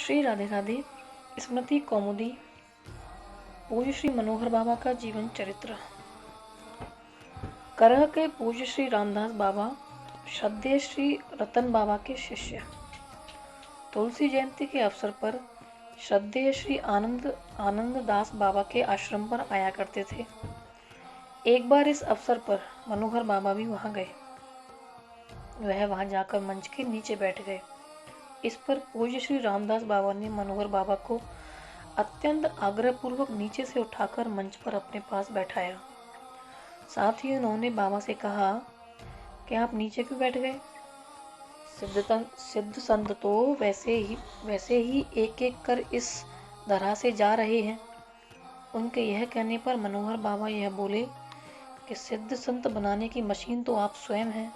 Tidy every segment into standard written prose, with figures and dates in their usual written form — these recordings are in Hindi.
श्री राधे राधे। स्मृति कौमुदी। पूज्य श्री मनोहर बाबा का जीवन चरित्र। करह के पूज्य श्री रामदास बाबा श्रद्धेय श्री रतन बाबा के शिष्य। तुलसी जयंती के अवसर पर श्रद्धेय श्री आनंद दास बाबा के आश्रम पर आया करते थे। एक बार इस अवसर पर मनोहर बाबा भी वहां गए। वह वहां जाकर मंच के नीचे बैठ गए। इस पर पूज्य श्री रामदास बाबा ने मनोहर बाबा को अत्यंत आग्रहपूर्वक नीचे से उठाकर मंच पर अपने पास बैठाया। साथ ही उन्होंने बाबा से कहा कि आप नीचे क्यों बैठ गए? सिद्ध संत तो वैसे ही एक एक कर इस धरा से जा रहे हैं। उनके यह कहने पर मनोहर बाबा यह बोले कि सिद्ध संत बनाने की मशीन तो आप स्वयं हैं।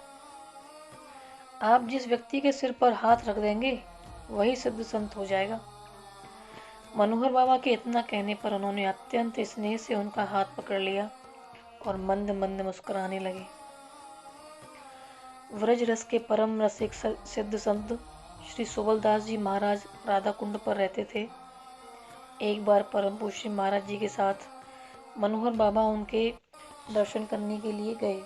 आप जिस व्यक्ति के सिर पर हाथ रख देंगे वही सिद्ध संत हो जाएगा। मनोहर बाबा के इतना कहने पर उन्होंने अत्यंत स्नेह से उनका हाथ पकड़ लिया और मंद मंद मुस्कुराने लगे। व्रज रस के परम रसिक सिद्ध संत श्री सुबलदास जी महाराज राधा कुंड पर रहते थे। एक बार परम पूज्य महाराज जी के साथ मनोहर बाबा उनके दर्शन करने के लिए गए।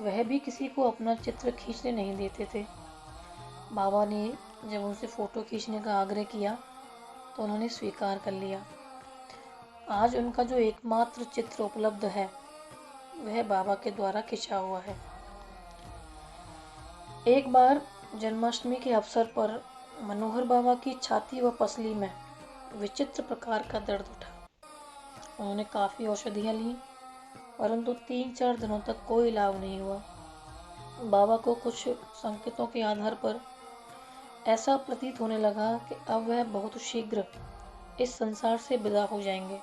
वह भी किसी को अपना चित्र खींचने नहीं देते थे। बाबा ने जब उनसे फोटो खींचने का आग्रह किया तो उन्होंने स्वीकार कर लिया। आज उनका जो एकमात्र चित्र उपलब्ध है वह बाबा के द्वारा खिंचा हुआ है। एक बार जन्माष्टमी के अवसर पर मनोहर बाबा की छाती व पसली में विचित्र प्रकार का दर्द उठा। उन्होंने काफ़ी औषधियाँ लीं, परंतु 3-4 दिनों तक कोई लाभ नहीं हुआ। बाबा को कुछ संकेतों के आधार पर ऐसा प्रतीत होने लगा कि अब वह बहुत शीघ्र इस संसार से विदा हो जाएंगे।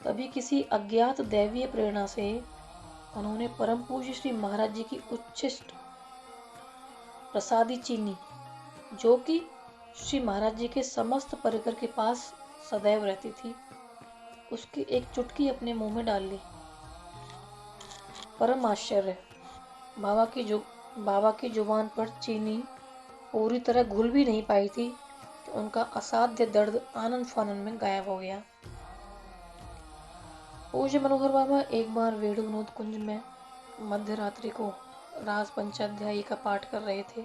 तभी किसी अज्ञात दैवीय प्रेरणा से उन्होंने परम पूज्य श्री महाराज जी की उच्छिष्ट प्रसादी चीनी, जो कि श्री महाराज जी के समस्त परिकर के पास सदैव रहती थी, उसकी एक चुटकी अपने मुंह में डाल ली। परम आश्चर्य! बाबा की जुबान पर चीनी पूरी तरह घुल भी नहीं पाई थी कि उनका असाध्य दर्द आनंद फानंद में गायब हो गया। पूज्य मनोहर बाबा एक बार वेणु विनोद कुंज में मध्य रात्रि को रास पंचाध्यायी का पाठ कर रहे थे।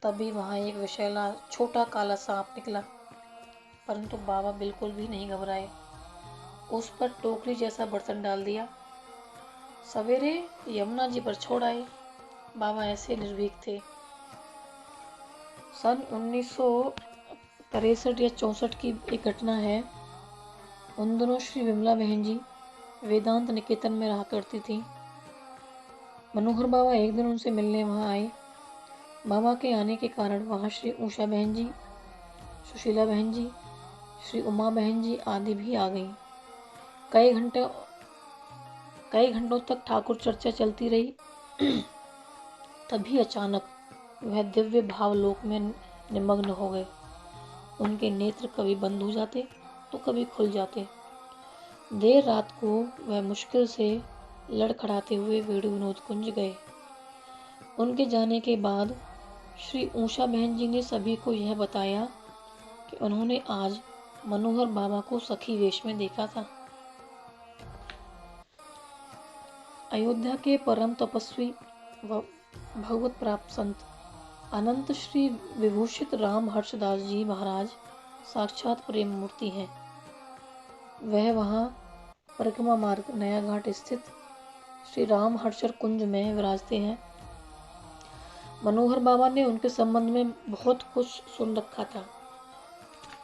तभी वहां एक विषैला छोटा काला सांप निकला, परंतु बाबा बिल्कुल भी नहीं घबराए। उस पर टोकरी जैसा बर्तन डाल दिया। सवेरे यमुना जी पर छोड़ आए। बाबा ऐसे निर्भीक थे। सन 1963 या 64 की एक घटना है। उन दिनों श्री विमला बहन जी वेदांत निकेतन में रहा करती थी। मनोहर बाबा एक दिन उनसे मिलने वहां आए। बाबा के आने के कारण वहां श्री उषा बहन जी, सुशीला बहन जी, श्री उमा बहन जी आदि भी आ गई। कई घंटों तक ठाकुर चर्चा चलती रही। तभी अचानक वह दिव्य भावलोक में निमग्न हो गए। उनके नेत्र कभी बंद हो जाते तो कभी खुल जाते। देर रात को वह मुश्किल से लड़खड़ाते हुए वेणु विनोद कुंज गए। उनके जाने के बाद श्री उषा बहन जी ने सभी को यह बताया कि उन्होंने आज मनोहर बाबा को सखी वेश में देखा था। अयोध्या के परम तपस्वी व भगवत प्राप्त संत अनंत श्री विभूषित राम हर्षदास जी महाराज साक्षात प्रेम मूर्ति हैं। वह वहाँ परिक्रमा मार्ग नया घाट स्थित श्री राम हर्षर कुंज में विराजते हैं। मनोहर बाबा ने उनके संबंध में बहुत कुछ सुन रखा था।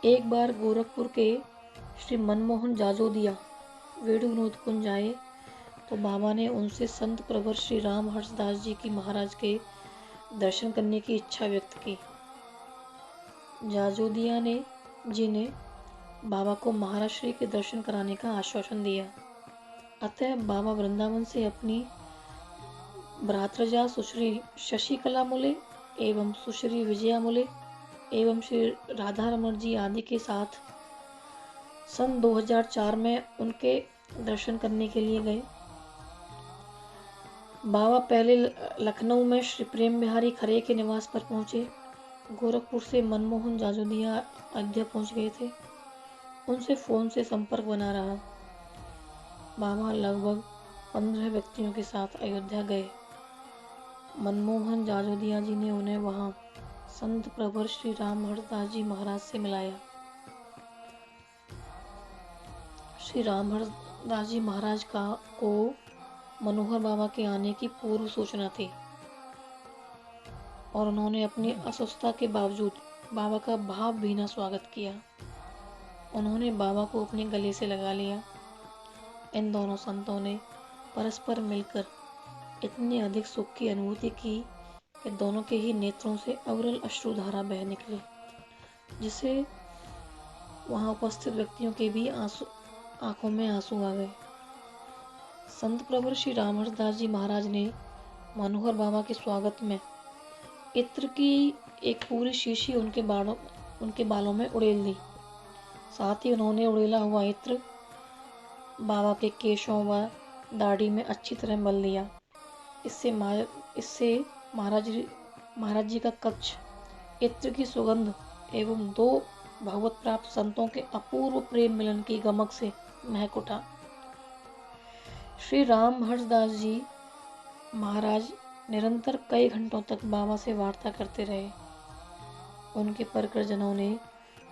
एक बार गोरखपुर के श्री मनमोहन जाजोदिया वेणु विनोद कुंज आए तो बाबा ने उनसे संत प्रवर श्री राम हर्षदास जी की महाराज के दर्शन करने की इच्छा व्यक्त की। जाजोदिया जी ने बाबा को महाराज श्री के दर्शन कराने का आश्वासन दिया। अतः बाबा वृंदावन से अपनी भ्रातृजा सुश्री शशिकला मुले एवं सुश्री विजया मुले एवं श्री राधा रमण जी आदि के साथ सन 2004 में उनके दर्शन करने के लिए गए। बाबा पहले लखनऊ में श्री प्रेम बिहारी खरे के निवास पर पहुंचे। गोरखपुर से मनमोहन जाजोदिया अयोध्या पहुंच गए थे। उनसे फ़ोन से संपर्क बना रहा। बाबा लगभग 15 व्यक्तियों के साथ अयोध्या गए। मनमोहन जाजोदिया जी ने उन्हें वहां संत प्रवर श्री रामहर्ष दास जी महाराज से मिलाया। श्री रामहर्ष दास जी महाराज को मनोहर बाबा के आने की पूर्व सूचना थी और उन्होंने अपनी अस्वस्थता के बावजूद बाबा का भावभीना स्वागत किया। उन्होंने बाबा को अपने गले से लगा लिया। इन दोनों संतों ने परस्पर मिलकर इतनी अधिक सुख की अनुभूति की कि दोनों के ही नेत्रों से अविरल अश्रुधारा बह निकली, जिससे वहां उपस्थित व्यक्तियों के भी आंखों में आंसू आ गए। संत प्रवर श्री रामहर्ष दास जी महाराज ने मनोहर बाबा के स्वागत में इत्र की एक पूरी शीशी उनके बालों में उड़ेल दी। साथ ही उन्होंने उड़ेला हुआ इत्र बाबा के केशों व दाढ़ी में अच्छी तरह मल लिया। इससे महाराज जी का कक्ष इत्र की सुगंध एवं दो भगवत प्राप्त संतों के अपूर्व प्रेम मिलन की गमक से महक उठा। श्री रामहर्ष दास जी महाराज निरंतर कई घंटों तक बाबा से वार्ता करते रहे। उनके परिजनों ने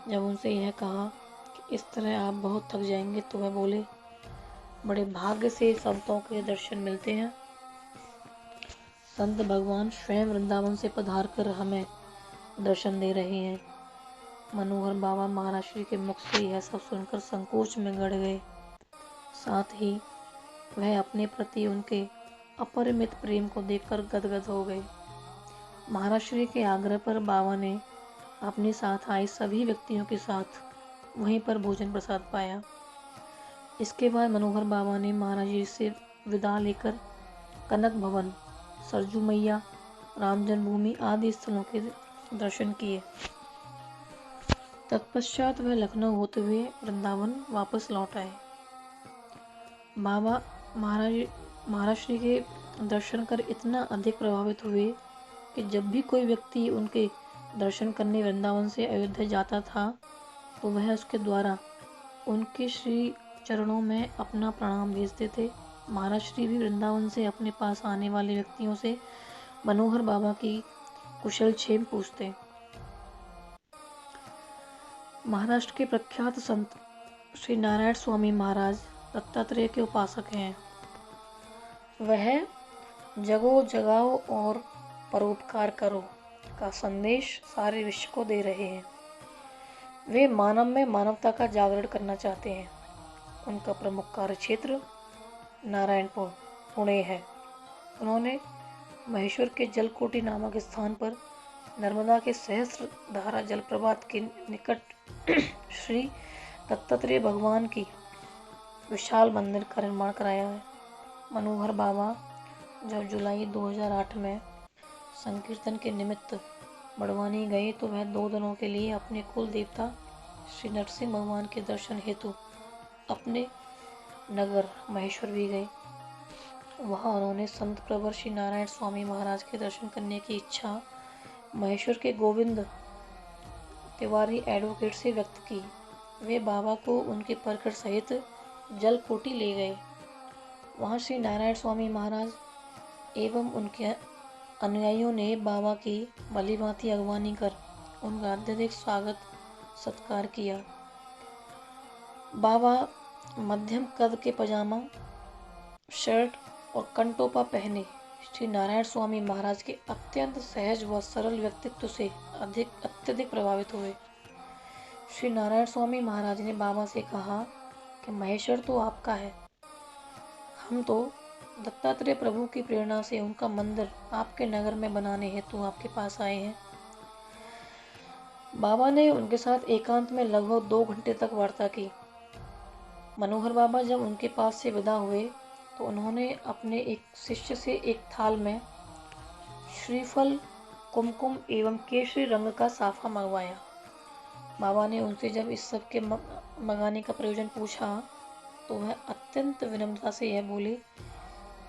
जब उनसे यह कहा कि इस तरह आप बहुत थक जाएंगे, तो वह बोले, बड़े भाग्य से संतों के दर्शन मिलते हैं। संत भगवान स्वयं वृंदावन से पधार कर हमें दर्शन दे रहे हैं। मनोहर बाबा महाराज श्री के मुख से यह सब सुनकर संकोच में गड़ गए। साथ ही वह अपने प्रति उनके अपरिमित प्रेम को देखकर गदगद हो गए। महाराज श्री के आग्रह पर बाबा ने अपने साथ आए सभी व्यक्तियों के साथ वहीं पर भोजन प्रसाद पाया। इसके बाद मनोहर बाबा ने महाराज जी से विदा लेकर कनक भवन, सरजू मैया, राम जन्मभूमि आदि स्थलों के दर्शन किए। तत्पश्चात वह लखनऊ होते हुए वृंदावन वापस लौट आए। बाबा महाराज श्री के दर्शन कर इतना अधिक प्रभावित हुए कि जब भी कोई व्यक्ति उनके दर्शन करने वृंदावन से अयोध्या जाता था, तो वह उसके द्वारा उनके श्री चरणों में अपना प्रणाम भेजते थे। महाराज श्री भी वृंदावन से अपने पास आने वाले व्यक्तियों से मनोहर बाबा की कुशल क्षेम पूछते। महाराष्ट्र के प्रख्यात संत श्री नारायण स्वामी महाराज दत्तात्रेय के उपासक हैं। वह जगो जगाओ और परोपकार करो का संदेश सारे विश्व को दे रहे हैं। वे मानव में मानवता का जागरण करना चाहते हैं। उनका प्रमुख कार्य क्षेत्र नारायणपुर, पुणे है। उन्होंने महेश्वर के जलकोटी नामक स्थान पर नर्मदा के सहस्त्र धारा जलप्रपात के निकट श्री दत्तात्रेय भगवान की विशाल मंदिर का निर्माण कराया है। मनोहर बाबा जब जुलाई 2008 में संकीर्तन के निमित्त बड़वानी गए, तो वह 2 दिनों के लिए अपने कुल देवता श्री नरसिंह भगवान के दर्शन हेतु अपने नगर महेश्वर भी गए। वहां उन्होंने संत प्रवर श्री नारायण स्वामी महाराज के दर्शन करने की इच्छा महेश्वर के गोविंद तिवारी एडवोकेट से व्यक्त की। वे बाबा को उनके परखट सहित जलकोटी ले गए। वहां श्री नारायण स्वामी महाराज एवं उनके अनुयायियों ने बाबा की भलीभांति अगवानी कर उनका अत्यधिक स्वागत सत्कार किया। बाबा मध्यम कद के पजामा, शर्ट और कंटोपा पहने श्री नारायण स्वामी महाराज के अत्यंत सहज व सरल व्यक्तित्व से अत्यधिक प्रभावित हुए। श्री नारायण स्वामी महाराज ने बाबा से कहा कि महेश्वर तो आपका है, हम तो दत्तात्रेय प्रभु की प्रेरणा से उनका मंदिर आपके नगर में बनाने हेतु आपके पास आए हैं। बाबा ने उनके साथ एकांत में लगभग 2 घंटे तक वार्ता की। मनोहर बाबा जब उनके पास से विदा हुए, तो उन्होंने अपने एक शिष्य से एक थाल में श्रीफल, कुमकुम एवं केसरी रंग का साफा मंगवाया। बाबा ने उनसे जब इस सब के मंगाने का प्रयोजन पूछा, तो वह अत्यंत विनम्रता से यह बोले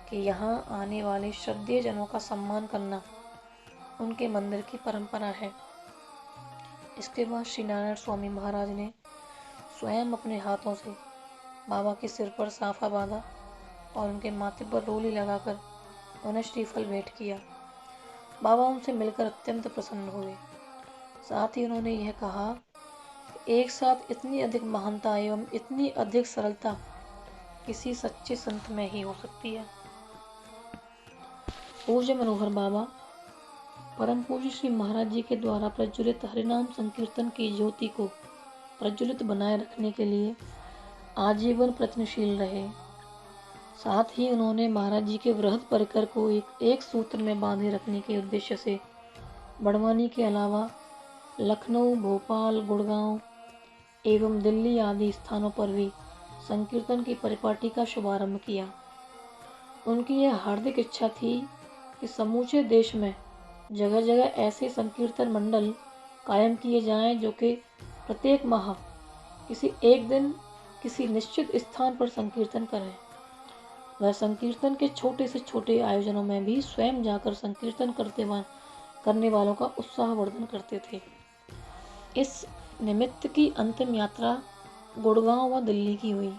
कि यहाँ आने वाले श्रद्धेय जनों का सम्मान करना उनके मंदिर की परंपरा है। इसके बाद श्री नारायण स्वामी महाराज ने स्वयं अपने हाथों से बाबा के सिर पर साफा बांधा और उनके माथे पर रोली लगाकर उन्हें श्रीफल भेंट किया। बाबा उनसे मिलकर अत्यंत प्रसन्न हुए। साथ ही उन्होंने यह कहा कि एक साथ इतनी अधिक महानता एवं इतनी अधिक सरलता किसी सच्चे संत में ही हो सकती है। पूज्य मनोहर बाबा परम पूज्य श्री महाराज जी के द्वारा प्रज्वलित हरिनाम संकीर्तन की ज्योति को प्रज्वलित बनाए रखने के लिए आजीवन प्रयत्नशील रहे। साथ ही उन्होंने महाराज जी के वृहद परिकर को एक सूत्र में बांधे रखने के उद्देश्य से बड़वानी के अलावा लखनऊ, भोपाल, गुड़गांव एवं दिल्ली आदि स्थानों पर भी संकीर्तन की परिपाटी का शुभारंभ किया। उनकी यह हार्दिक इच्छा थी कि समूचे देश में जगह जगह ऐसे संकीर्तन मंडल कायम किए जाएं जो कि प्रत्येक माह किसी एक दिन किसी निश्चित स्थान पर संकीर्तन करें। वह संकीर्तन के छोटे से छोटे आयोजनों में भी स्वयं जाकर संकीर्तन करने वालों का उत्साहवर्धन करते थे। इस निमित्त की अंतिम यात्रा गुड़गांव व दिल्ली की हुई।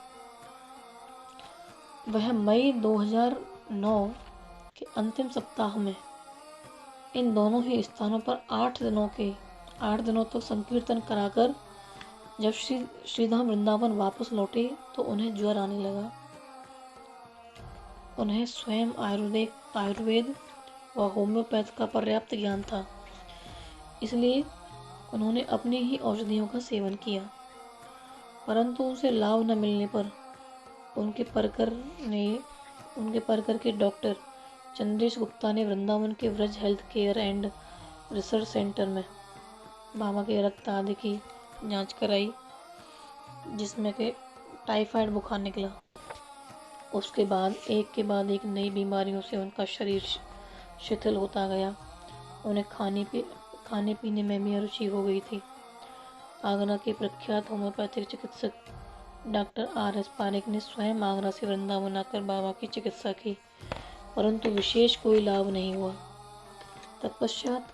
वह मई 2009 के अंतिम सप्ताह में इन दोनों ही स्थानों पर 8 दिनों तक संकीर्तन कराकर जब श्रीधाम वृंदावन वापस लौटे तो उन्हें ज्वर आने लगा। उन्हें स्वयं आयुर्वेद व होम्योपैथ का पर्याप्त ज्ञान था, इसलिए उन्होंने अपनी ही औषधियों का सेवन किया, परंतु उनसे लाभ न मिलने पर उनके परकर के डॉक्टर चंद्रेश गुप्ता ने वृंदावन के Vraj health care and research centre में बाबा के रक्त आदि की जांच कराई, जिसमें के टाइफाइड बुखार निकला। उसके बाद एक नई बीमारियों से उनका शरीर शिथिल होता गया। उन्हें खाने पीने में भी रुचि हो गई थी। आगरा के प्रख्यात होम्योपैथिक चिकित्सक डॉक्टर R.S. पारेख ने स्वयं आगरा से वृंदावन आकर बाबा की चिकित्सा की, परंतु विशेष कोई लाभ नहीं हुआ। तत्पश्चात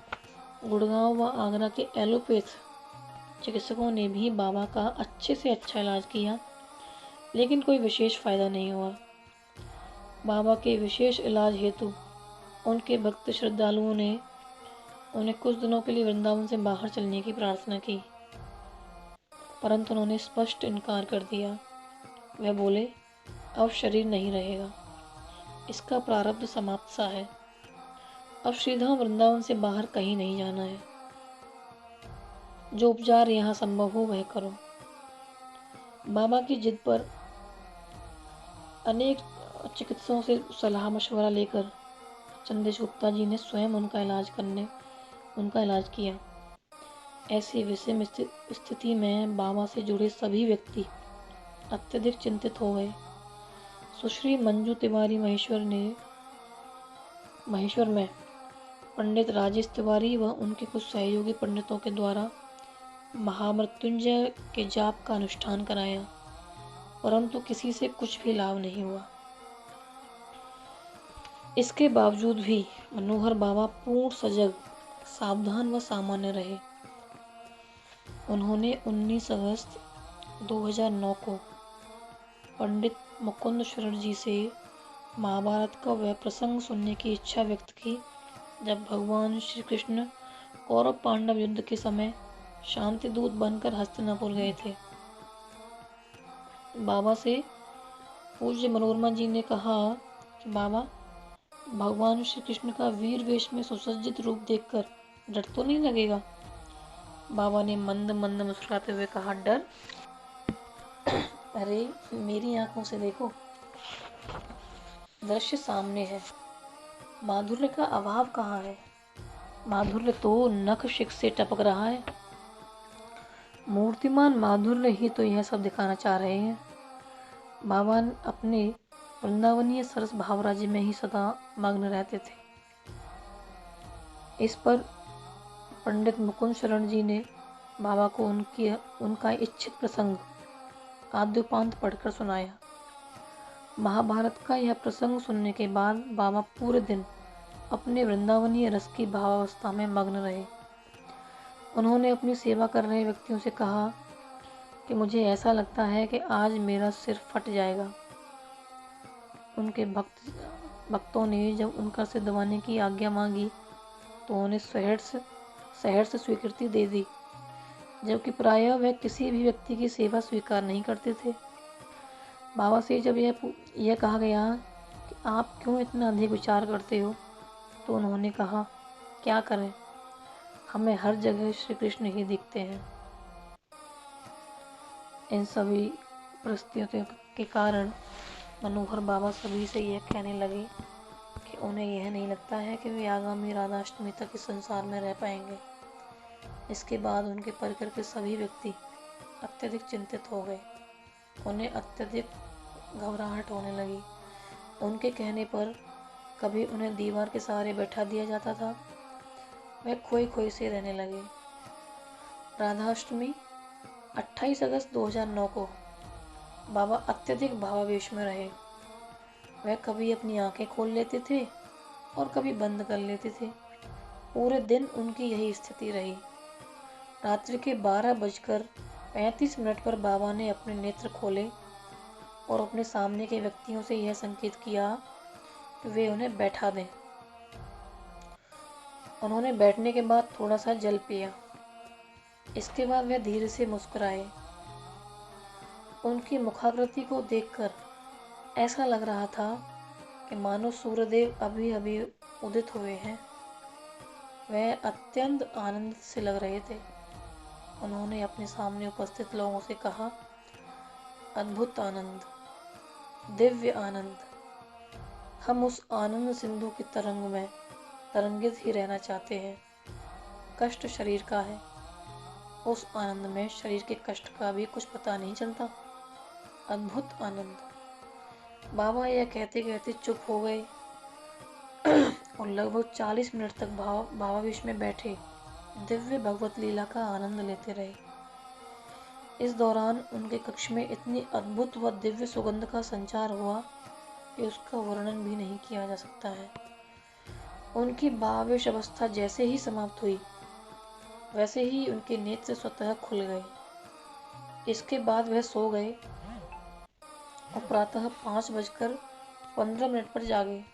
गुड़गांव व आगरा के एलोपैथ चिकित्सकों ने भी बाबा का अच्छे से अच्छा इलाज किया, लेकिन कोई विशेष फायदा नहीं हुआ। बाबा के विशेष इलाज हेतु उनके भक्त श्रद्धालुओं ने उन्हें कुछ दिनों के लिए वृंदावन से बाहर चलने की प्रार्थना की, परंतु उन्होंने स्पष्ट इनकार कर दिया। वह बोले, अब शरीर नहीं रहेगा, इसका प्रारब्ध समाप्त सा है। अब श्रीधाम वृंदावन से बाहर कहीं नहीं जाना है। जो उपचार यहाँ संभव हो वह करो। बाबा की जिद पर अनेक चिकित्सकों से सलाह मशवरा लेकर चंद्रेश गुप्ता जी ने स्वयं उनका इलाज किया। ऐसी विषम स्थिति में बाबा से जुड़े सभी व्यक्ति अत्यधिक चिंतित हो गए। सुश्री मंजू तिवारी महेश्वर में पंडित राजेश तिवारी व उनके कुछ सहयोगी पंडितों के द्वारा महामृत्युंजय के जाप का अनुष्ठान कराया, परंतु किसी से कुछ भी लाभ नहीं हुआ। इसके बावजूद भी मनोहर बाबा पूर्ण सजग, सावधान व सामान्य रहे। उन्होंने 19 अगस्त 2009 को पंडित मुकुंद शरण जी से महाभारत का वह प्रसंग सुनने की इच्छा व्यक्त की जब भगवान श्री कृष्ण कौरव पांडव युद्ध के समय शांति दूत बनकर हस्तिनापुर गए थे। बाबा से पूज्य मनोरमा जी ने कहा कि बाबा, भगवान श्री कृष्ण का वीर वेश में सुसज्जित रूप देखकर डर तो नहीं लगेगा? बाबा ने मंद मंद मुस्कुराते हुए कहा, डर? अरे मेरी आंखों से देखो, दृश्य सामने है, माधुर्य का अभाव कहाँ है? माधुर्य तो नख शिख से टपक रहा है। मूर्तिमान माधुर्य ही तो यह सब दिखाना चाह रहे हैं। बाबा अपने वृंदावनीय सरस भावराज्य में ही सदा मग्न रहते थे। इस पर पंडित मुकुंद शरण जी ने बाबा को उनका इच्छित प्रसंग आद्योपांत पढ़कर सुनाया। महाभारत का यह प्रसंग सुनने के बाद बाबा पूरे दिन अपने वृंदावनीय रस की भावावस्था में मग्न रहे। उन्होंने अपनी सेवा कर रहे व्यक्तियों से कहा कि मुझे ऐसा लगता है कि आज मेरा सिर फट जाएगा। उनके भक्तों ने जब उनका सिर दबाने की आज्ञा मांगी तो उन्हें शहर से स्वीकृति दे दी, जबकि प्रायः वह किसी भी व्यक्ति की सेवा स्वीकार नहीं करते थे। बाबा से जब यह कहा गया कि आप क्यों इतना अधिक विचार करते हो, तो उन्होंने कहा, क्या करें, हमें हर जगह श्री कृष्ण ही दिखते हैं। इन सभी परिस्थितियों के कारण मनोहर बाबा सभी से यह कहने लगे कि उन्हें यह नहीं लगता है कि वे आगामी राधाष्टमी तक इस संसार में रह पाएंगे। इसके बाद उनके परिकर के सभी व्यक्ति अत्यधिक चिंतित हो गए। उन्हें अत्यधिक घबराहट होने लगी। उनके कहने पर कभी उन्हें दीवार के सहारे बैठा दिया जाता था। वे खोए खोए से रहने लगे। राधाष्टमी 28 अगस्त 2009 को बाबा अत्यधिक भावावेश में रहे। वह कभी अपनी आंखें खोल लेते थे और कभी बंद कर लेते थे। पूरे दिन उनकी यही स्थिति रही। रात्रि के 12:35 पर बाबा ने अपने नेत्र खोले और अपने सामने के व्यक्तियों से यह संकेत किया कि वे उन्हें बैठा दें। उन्होंने बैठने के बाद थोड़ा सा जल पिया। इसके बाद वह धीरे से मुस्कुराए। उनकी मुखाकृति को देखकर ऐसा लग रहा था कि मानो सूर्यदेव अभी अभी उदित हुए हैं। वह अत्यंत आनंद से लग रहे थे। उन्होंने अपने सामने उपस्थित लोगों से कहा, अद्भुत आनंद, दिव्य आनंद। हम उस आनंद सिंधु की तरंग में तरंगित ही रहना चाहते हैं। कष्ट शरीर का है, उस आनंद में शरीर के कष्ट का भी कुछ पता नहीं चलता। अद्भुत आनंद। बाबा यह कहते कहते चुप हो गए और लगभग 40 मिनट तक भावावेश में बैठे दिव्य भगवत लीला का आनंद लेते रहे। इस दौरान उनके कक्ष में इतनी अद्भुत व दिव्य सुगंध का संचार हुआ कि उसका वर्णन भी नहीं किया जा सकता है। उनकी भावावेश अवस्था जैसे ही समाप्त हुई, वैसे ही उनके नेत्र स्वतः खुल गए। इसके बाद वह सो गए और प्रातः 5:15 पर जागे।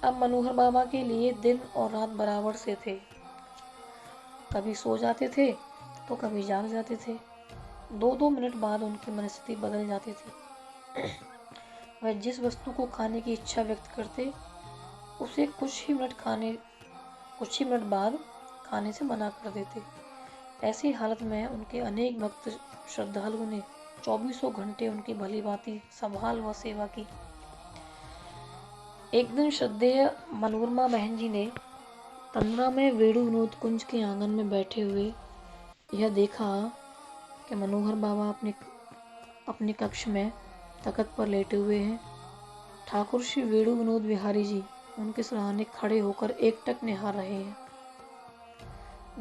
अब मनोहर बाबा के लिए दिन और रात बराबर से थे। कभी सो जाते थे तो कभी जाग जाते थे। 2-2 मिनट बाद उनकी मनस्थिति बदल जाती थी। वह जिस वस्तु को खाने की इच्छा व्यक्त करते, उसे कुछ ही मिनट बाद खाने से मना कर देते। ऐसी हालत में उनके अनेक भक्त श्रद्धालुओं ने 24 घंटे उनकी भली भांति संभाल व सेवा की। एक दिन श्रद्धेय मनोरमा बहन जी ने तंद्रा में वेणु विनोद कुंज के आंगन में बैठे हुए यह देखा कि मनोहर बाबा अपने कक्ष में तख्त पर लेटे हुए हैं। ठाकुर श्री वेणु विनोद बिहारी जी उनके सराहने खड़े होकर एकटक निहार रहे हैं।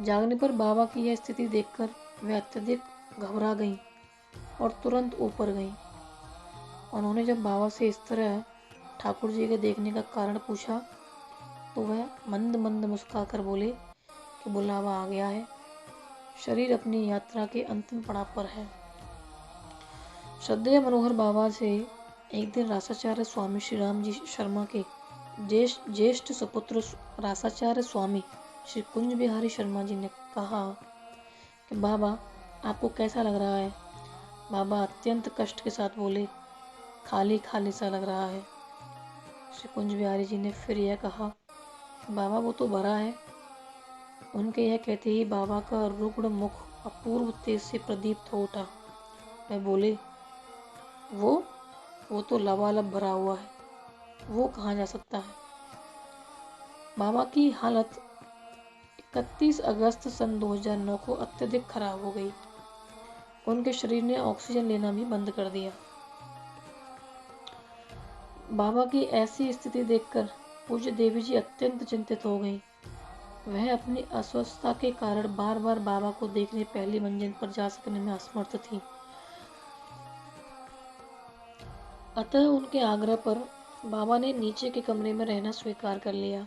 जागने पर बाबा की यह स्थिति देखकर वे अत्यधिक घबरा गईं और तुरंत ऊपर गईं। उन्होंने जब बाबा से इस तरह ठाकुर जी के देखने का कारण पूछा तो वह मंद मंद मुस्कुराकर बोले कि बुलावा आ गया है, शरीर अपनी यात्रा के अंतिम पड़ाव पर है। श्रद्धेय मनोहर बाबा से एक दिन रासाचार्य स्वामी श्री राम जी शर्मा के ज्येष्ठ सुपुत्र रासाचार्य स्वामी श्री कुंज बिहारी शर्मा जी ने कहा कि बाबा आपको कैसा लग रहा है। बाबा अत्यंत कष्ट के साथ बोले, खाली खाली सा लग रहा है। श्री कुंज बिहारी जी ने फिर यह कहा, बाबा वो तो भरा है। उनके यह कहते ही बाबा का रुग्ण मुख अपूर्व तेज से प्रदीप्त हो उठा। वह बोले, वो तो लबालब भरा हुआ है, वो कहाँ जा सकता है। बाबा की हालत 31 अगस्त सन 2009 को अत्यधिक खराब हो गई। उनके शरीर ने ऑक्सीजन लेना भी बंद कर दिया। बाबा की ऐसी स्थिति देखकर पूज्य देवी जी अत्यंत चिंतित हो गईं। वह अपनी अस्वस्थता के कारण बार बार बाबा को देखने पहली मंजिल पर जा सकने में असमर्थ थी। अतः उनके आग्रह पर बाबा ने नीचे के कमरे में रहना स्वीकार कर लिया।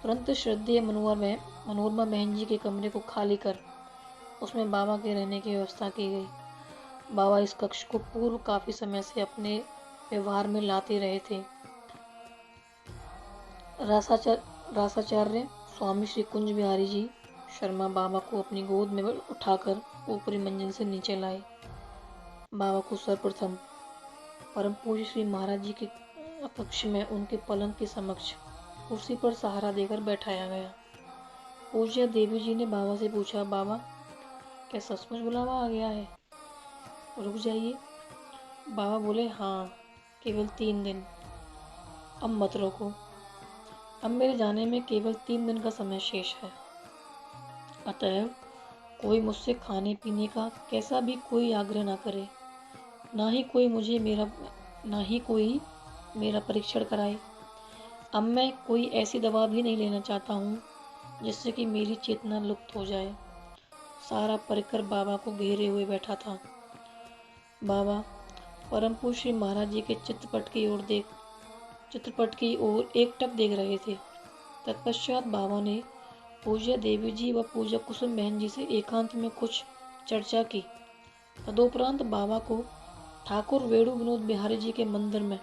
तुरंत श्रद्धेय मनोरमा बहन जी के कमरे को खाली कर उसमें बाबा के रहने की व्यवस्था की गई। बाबा इस कक्ष को पूर्व काफी समय से अपने व्यवहार में लाते रहे थे। रासाचार्य स्वामी श्री कुंज बिहारी जी शर्मा बाबा को अपनी गोद में उठाकर ऊपरी मंजिल से नीचे लाए। बाबा को सर्वप्रथम परम पूज्य श्री महाराज जी के कक्ष में उनके पलंग के समक्ष कुर्सी पर सहारा देकर बैठाया गया। पूज्य देवी जी ने बाबा से पूछा, बाबा क्या सचमुच बुलावा आ गया है? रुक जाइए। बाबा बोले, हाँ, केवल 3 दिन, अब मत रोको। अब मेरे जाने में केवल 3 दिन का समय शेष है। अतएव कोई मुझसे खाने पीने का कैसा भी कोई आग्रह ना करे, ना ही कोई मेरा परीक्षण कराए। अब मैं कोई ऐसी दवा भी नहीं लेना चाहता हूँ जिससे कि मेरी चेतना लुप्त हो जाए। सारा परिकर बाबा को घेरे हुए बैठा था। बाबा परम पूज्य श्री महाराज जी के चित्रपट की ओर एकटक देख रहे थे। तत्पश्चात बाबा ने पूज्य देवी जी व पूज्य कुसुम बहन जी से एकांत में कुछ चर्चा की। तदोपरांत बाबा को ठाकुर वेणु विनोद बिहारी जी के मंदिर में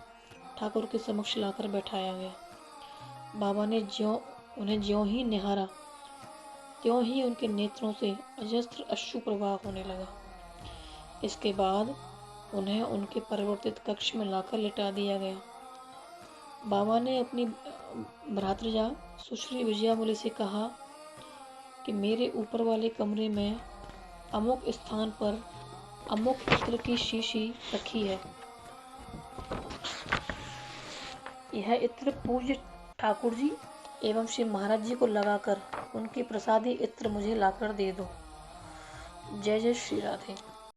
ठाकुर के समक्ष लाकर बैठाया गया। बाबा ने उन्हें ज्यों ही निहारा त्यों ही उनके नेत्रों से अजस्त्र अश्रु प्रवाह होने लगा। इसके बाद उन्हें उनके परिवर्तित कक्ष में लाकर लिटा दिया गया। बाबा ने अपनी भ्रातृजा सुश्री विजयामुली से कहा कि मेरे ऊपर वाले कमरे में अमुक स्थान पर अमुक इत्र की शीशी रखी है। यह इत्र पूज्य ठाकुर जी एवं श्री महाराज जी को लगाकर उनकी प्रसादी इत्र मुझे लाकर दे दो। जय जय श्री राधे।